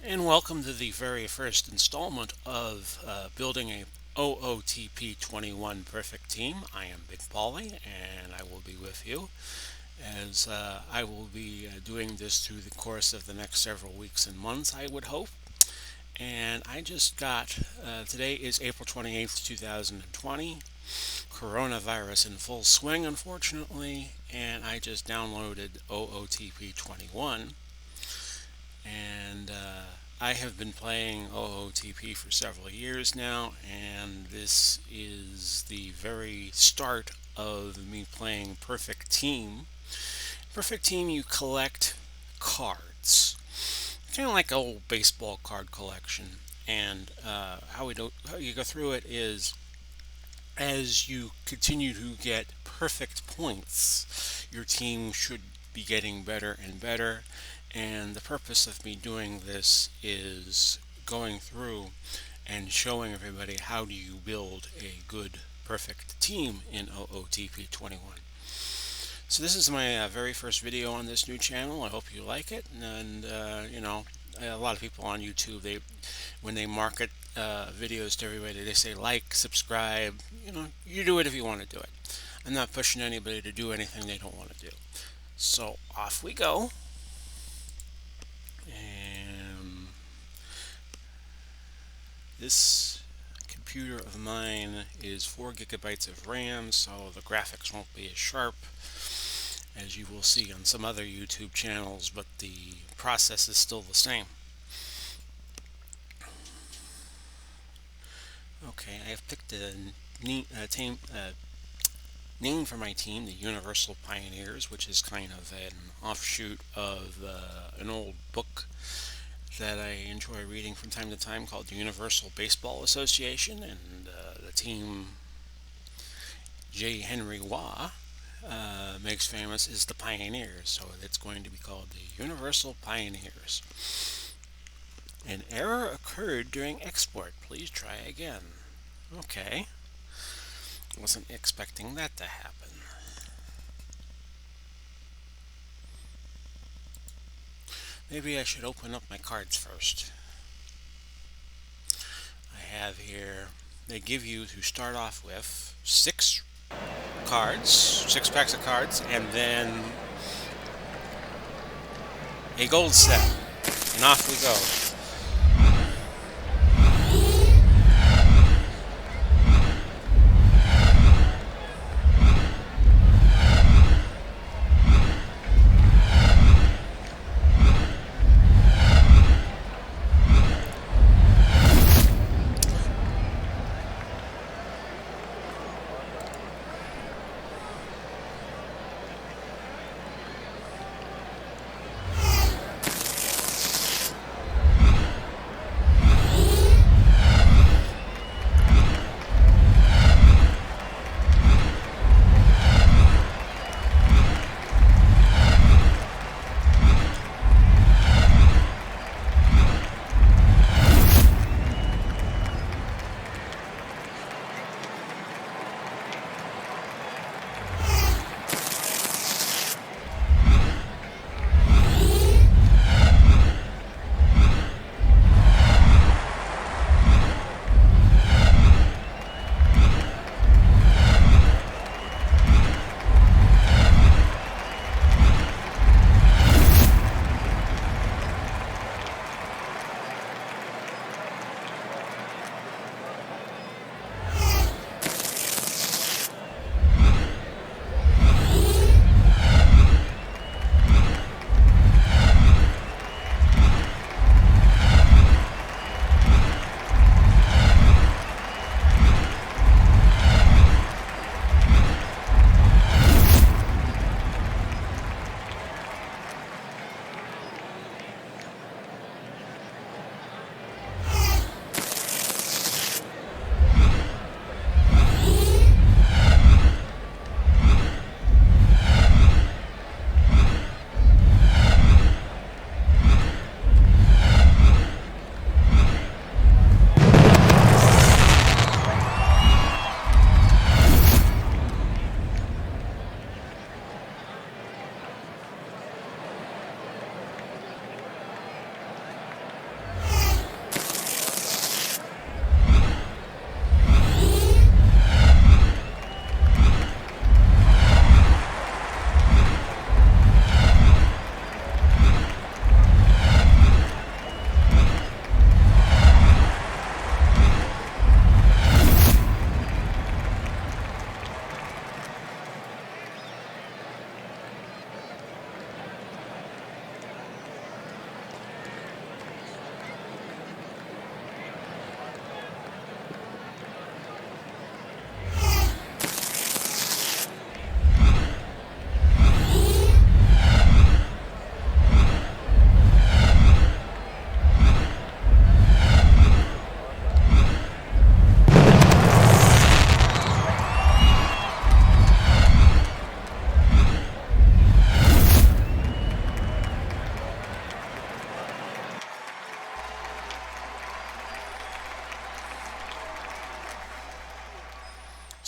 And welcome to the very first installment of building a OOTP 21 perfect team. I am Big Paulie, and I will be with you as I will be doing this through the course of the next several weeks and months, I would hope. And I just got, today is April 28th, 2020, coronavirus in full swing, unfortunately, and I just downloaded OOTP 21. And I have been playing OOTP for several years now, and this is the very start of me playing Perfect Team. Perfect Team, you collect cards, kind of like an old baseball card collection. And how you go through it is as you continue to get perfect points, your team should be getting better and better. And the purpose of me doing this is going through and showing everybody how do you build a good perfect team in OOTP 21. So this is my very first video on this new channel. I hope you like it. And a lot of people on YouTube, when they market videos to everybody, they say like, subscribe. You do it if you want to do it. I'm not pushing anybody to do anything they don't want to do. So off we go. And this computer of mine is 4 gigabytes of RAM, so the graphics won't be as sharp as you will see on some other YouTube channels, but the process is still the same. Okay, I have picked a name for my team, the Universal Pioneers, which is kind of an offshoot of an old book that I enjoy reading from time to time called the Universal Baseball Association, and the team J. Henry Waugh makes famous is the Pioneers, so it's going to be called the Universal Pioneers. An error occurred during export. Please try again. Okay. Wasn't expecting that to happen. Maybe I should open up my cards first. I have here, they give you to start off with 6 cards, 6 packs of cards, and then a gold set. And off we go.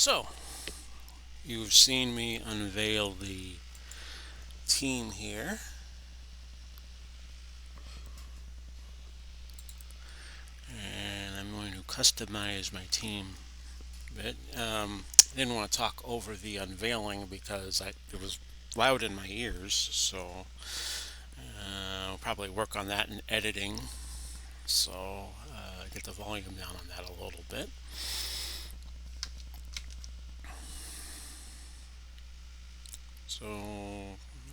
So, you've seen me unveil the team here. And I'm going to customize my team a bit. I didn't want to talk over the unveiling because it was loud in my ears, so I'll probably work on that in editing. So get the volume down on that a little bit. So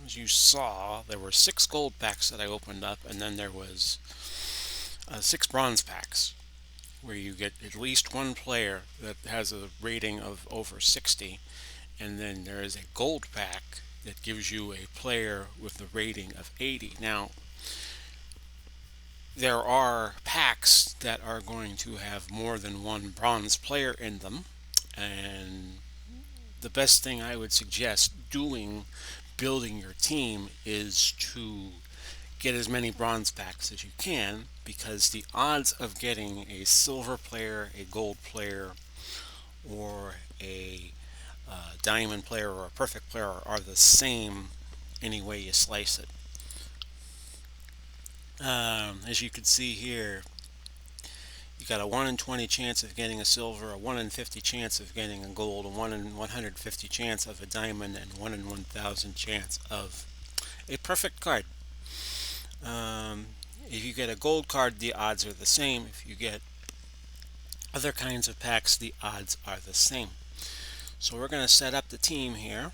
as you saw, there were 6 gold packs that I opened up, and then there was 6 bronze packs where you get at least one player that has a rating of over 60, and then there is a gold pack that gives you a player with a rating of 80. Now, there are packs that are going to have more than one bronze player in them, and the best thing I would suggest doing building your team is to get as many bronze packs as you can, because the odds of getting a silver player, a gold player, or a diamond player or a perfect player are the same any way you slice it. As you can see here, you got a 1 in 20 chance of getting a silver, a 1 in 50 chance of getting a gold, a 1 in 150 chance of a diamond, and 1 in 1,000 chance of a perfect card. If you get a gold card, the odds are the same. If you get other kinds of packs, the odds are the same. So we're going to set up the team here.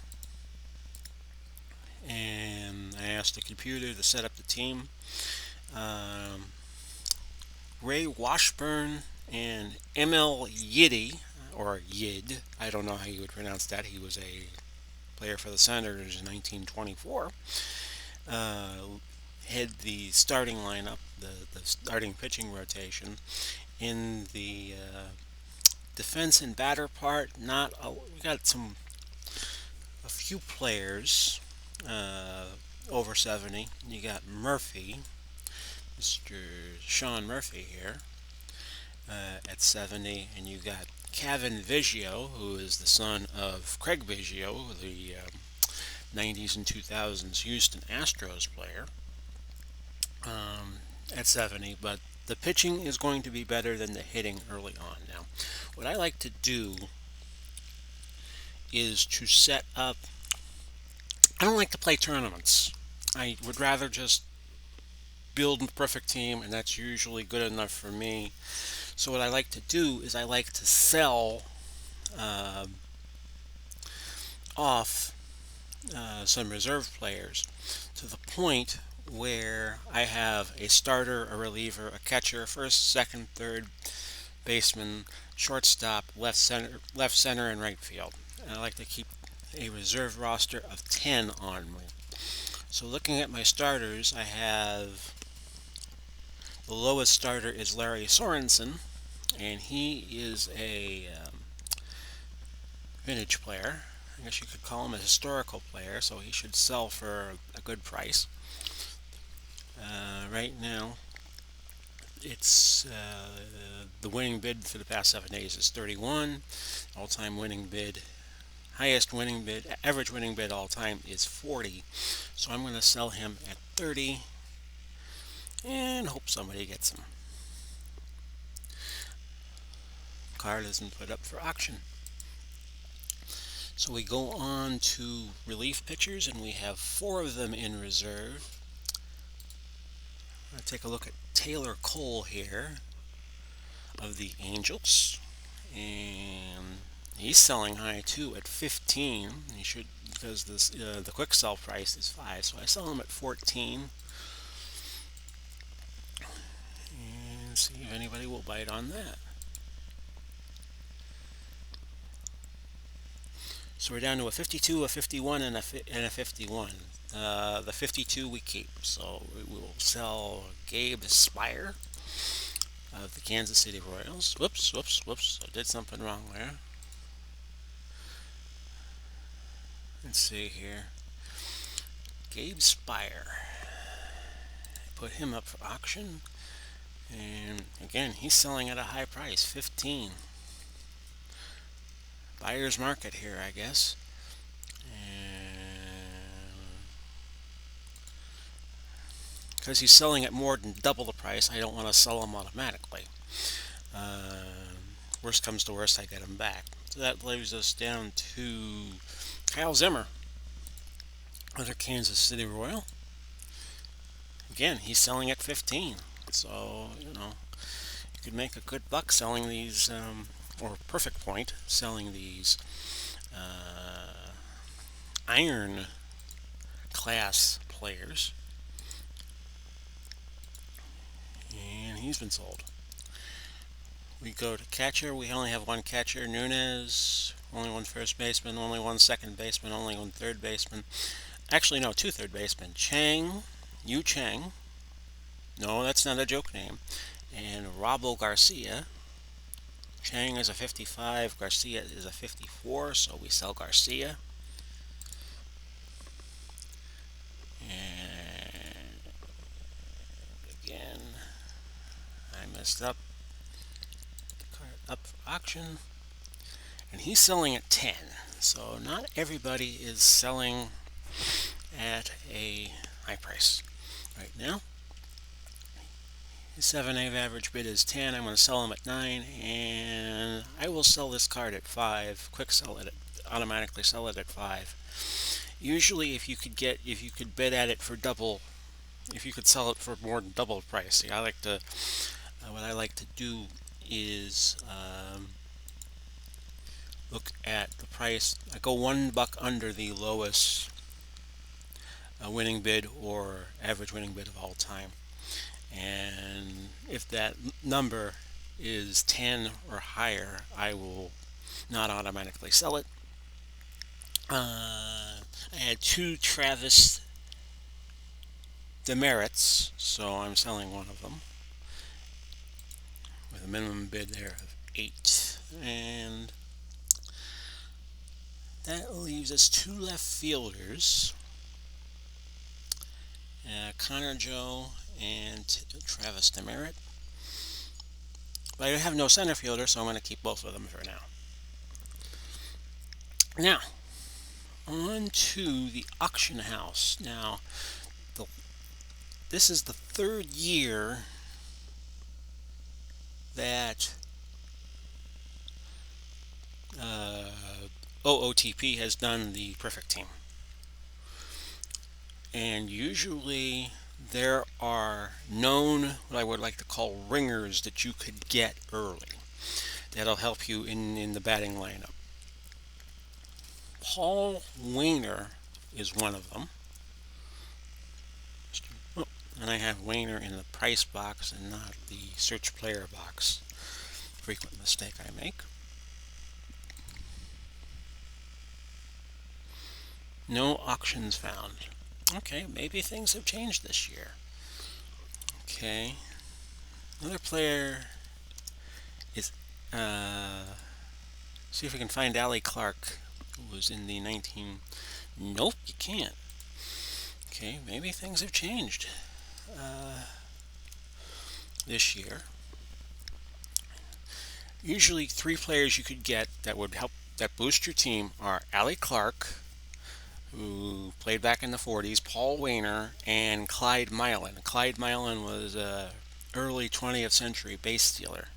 And I asked the computer to set up the team. Ray Washburn and ML Yiddy, or Yid, I don't know how you would pronounce that. He was a player for the Senators in 1924. Head the starting lineup, the starting pitching rotation. In the defense and batter part, we got a few players over 70. You got Murphy, Mr. Sean Murphy here at 70, and you got Kevin Biggio, who is the son of Craig Biggio, the 90s and 2000s Houston Astros player, at 70. But the pitching is going to be better than the hitting early on. Now, what I like to do is to set up. I don't like to play tournaments. I would rather just build a perfect team, and that's usually good enough for me. So what I like to do is I like to sell off some reserve players to the point where I have a starter, a reliever, a catcher, first, second, third baseman, shortstop, left center, and right field. And I like to keep a reserve roster of 10 on me. So looking at my starters, I have the lowest starter is Larry Sorensen, and he is a vintage player. I guess you could call him a historical player, so he should sell for a good price. Right now, it's the winning bid for the past 7 days is 31. All-time winning bid, highest winning bid, average winning bid all time is 40. So I'm going to sell him at 30 and hope somebody gets him. Card isn't put up for auction. So we go on to relief pitchers, and we have 4 of them in reserve. I'll take a look at Taylor Cole here of the Angels, and he's selling high too at 15. He should, because this the quick sell price is 5, so I sell him at 14. And see if anybody will bite on that. So we're down to a 52, a 51, and a 51. The 52 we keep. So we will sell Gabe Spire of the Kansas City Royals. Whoops. I did something wrong there. Let's see here. Gabe Spire. Put him up for auction. And again, he's selling at a high price, 15. buyer's market here, I guess. Because he's selling at more than double the price, I don't want to sell him automatically. Worst comes to worst, I get him back. So that leaves us down to Kyle Zimmer, another Kansas City Royal. Again, he's selling at 15. So, you could make a good buck selling these, or perfect point selling these iron class players. And he's been sold. We go to catcher. We only have one catcher, Nunez. Only one first baseman, only one second baseman, only one third baseman. Actually, no, two third basemen. Yu Chang. No, that's not a joke name. And Robo Garcia. Chang is a 55, Garcia is a 54, so we sell Garcia. And again, I messed up. Card up for auction. And he's selling at 10. So not everybody is selling at a high price right now. His 7A average bid is 10. I'm going to sell him at 9, and I will sell this card at 5. Quick sell it, automatically sell it at 5. Usually, if you could bid at it for double, if you could sell it for more than double the price. See, what I like to do is look at the price. I go $1 under the lowest winning bid or average winning bid of all time. And if that number is 10 or higher, I will not automatically sell it. I had 2 Travis demerits, so I'm selling one of them with a minimum bid there of 8. And that leaves us 2 left fielders, Connor Joe and Travis Demerit. But I have no center fielder, so I'm going to keep both of them for now. Now, on to the auction house. Now, this is the 3rd year that OOTP has done the perfect team. And usually there are known, what I would like to call ringers that you could get early. That'll help you in the batting lineup. Paul Wainer is one of them. Oh, and I have Wainer in the price box and not the search player box. Frequent mistake I make. No auctions found. Okay, maybe things have changed this year. Okay. Another player is, see if we can find Allie Clark, who was in the 19... Nope, you can't. Okay, maybe things have changed this year. Usually 3 players you could get that would help, that boost your team are Allie Clark, who played back in the 40s, Paul Wainer, and Clyde Milan. Clyde Milan was a early 20th century base stealer.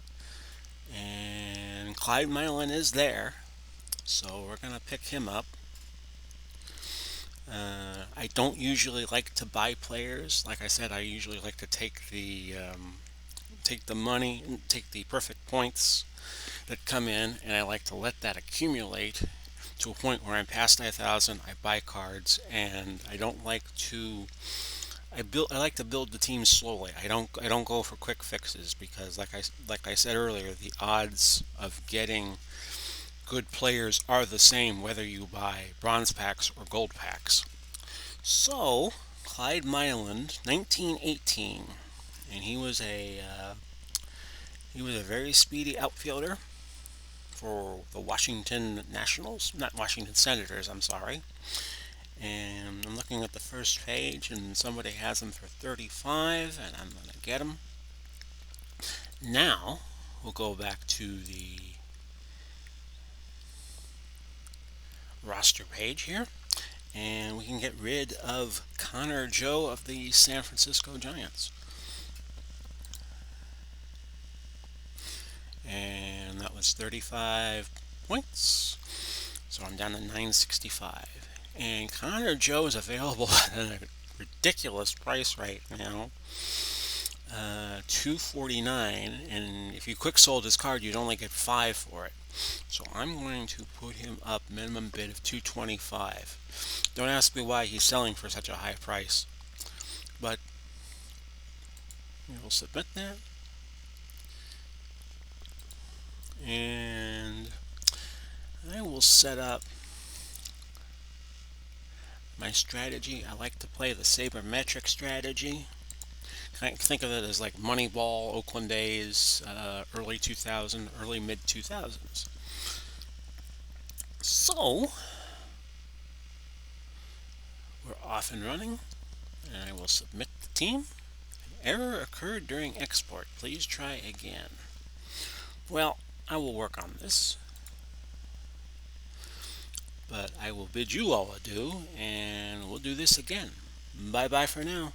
And Clyde Milan is there, so we're going to pick him up. I don't usually like to buy players. Like I said, I usually like to take the money, take the perfect points that come in, and I like to let that accumulate to a point where I'm past 9,000. I buy cards, and I don't like to. I like to build the team slowly. I don't go for quick fixes because, like I said earlier, the odds of getting good players are the same whether you buy bronze packs or gold packs. So, Clyde Milan, 1918, and he was a very speedy outfielder for the Washington Nationals, not Washington Senators, I'm sorry. And I'm looking at the first page, and somebody has him for 35, and I'm going to get him. Now, we'll go back to the roster page here, and we can get rid of Connor Joe of the San Francisco Giants. And that was 35 points. So I'm down to 965. And Connor Joe is available at a ridiculous price right now. 249, and if you quick sold his card, you'd only get 5 for it. So I'm going to put him up minimum bid of 225. Don't ask me why he's selling for such a high price, but we'll submit that. And I will set up my strategy. I like to play the sabermetric strategy. I think of it as like Moneyball, Oakland A's, early 2000, early mid 2000s. So we're off and running, and I will submit the team. An error occurred during export. Please try again. Well, I will work on this, but I will bid you all adieu, and we'll do this again. Bye bye for now.